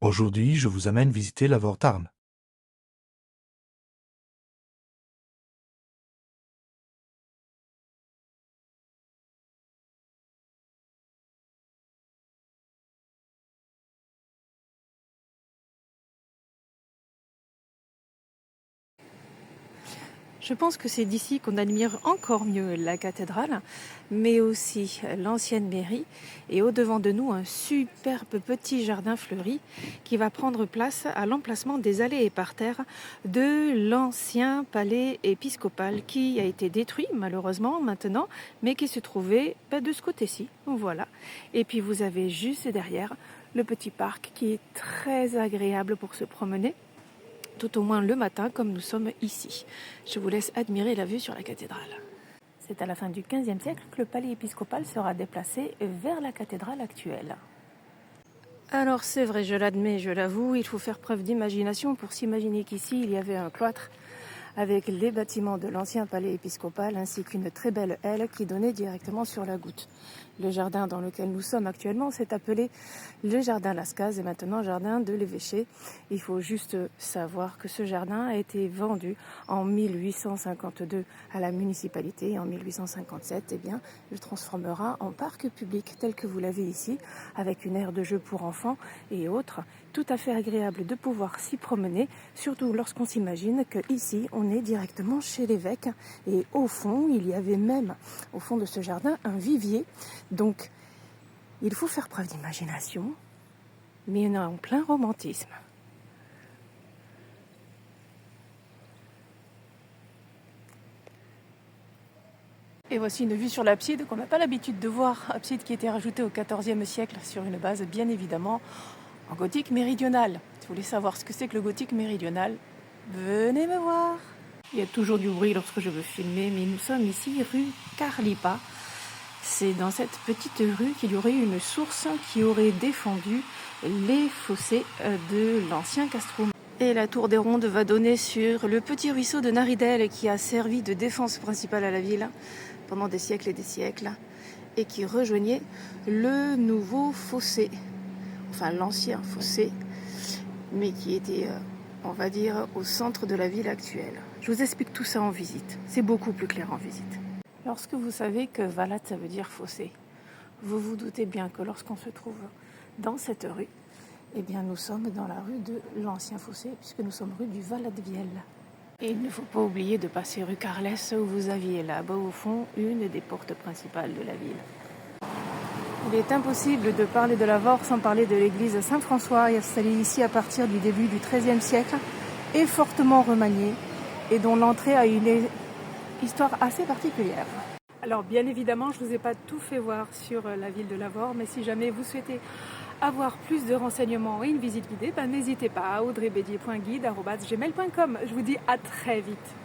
Aujourd'hui, je vous amène visiter la Vortarn. Je pense que c'est d'ici qu'on admire encore mieux la cathédrale, mais aussi l'ancienne mairie et au-devant de nous un superbe petit jardin fleuri qui va prendre place à l'emplacement des allées et parterres de l'ancien palais épiscopal qui a été détruit malheureusement maintenant, mais qui se trouvait de ce côté-ci. Voilà. Et puis vous avez juste derrière le petit parc qui est très agréable pour se promener, tout au moins le matin comme nous sommes ici. Je vous laisse admirer la vue sur la cathédrale. C'est à la fin du XVe siècle que le palais épiscopal sera déplacé vers la cathédrale actuelle. Alors c'est vrai, je l'admets, je l'avoue, il faut faire preuve d'imagination pour s'imaginer qu'ici il y avait un cloître avec les bâtiments de l'ancien palais épiscopal ainsi qu'une très belle aile qui donnait directement sur la goutte. Le jardin dans lequel nous sommes actuellement s'est appelé le jardin Lascaz et maintenant jardin de l'évêché. Il faut juste savoir que ce jardin a été vendu en 1852 à la municipalité et en 1857, le transformera en parc public tel que vous l'avez ici, avec une aire de jeu pour enfants et autres. Tout à fait agréable de pouvoir s'y promener, surtout lorsqu'on s'imagine qu'ici on est directement chez l'évêque et au fond il y avait même au fond de ce jardin un vivier. Donc, il faut faire preuve d'imagination, mais on est en plein romantisme. Et voici une vue sur l'abside qu'on n'a pas l'habitude de voir. Abside qui a été rajoutée au XIVe siècle sur une base bien évidemment en gothique méridional. Si vous voulez savoir ce que c'est que le gothique méridional, venez me voir. Il y a toujours du bruit lorsque je veux filmer, mais nous sommes ici rue Carlipa. C'est dans cette petite rue qu'il y aurait une source qui aurait défendu les fossés de l'ancien castrum. Et la tour des Rondes va donner sur le petit ruisseau de Naridel qui a servi de défense principale à la ville pendant des siècles et des siècles et qui rejoignait le nouveau fossé, enfin l'ancien fossé, mais qui était, on va dire, au centre de la ville actuelle. Je vous explique tout ça en visite, c'est beaucoup plus clair en visite. Lorsque vous savez que Valade, ça veut dire fossé, vous vous doutez bien que lorsqu'on se trouve dans cette rue, nous sommes dans la rue de l'Ancien Fossé, puisque nous sommes rue du Valadevielle. Et il ne faut pas oublier de passer rue Carlès, où vous aviez là-bas au fond une des portes principales de la ville. Il est impossible de parler de la Vore sans parler de l'église Saint-François, installée ici à partir du début du XIIIe siècle, et fortement remaniée, et dont l'entrée a une histoire assez particulière. Alors bien évidemment, je ne vous ai pas tout fait voir sur la ville de Lavore, mais si jamais vous souhaitez avoir plus de renseignements et une visite guidée, n'hésitez pas à audreybédier.guide@gmail.com. Je vous dis à très vite.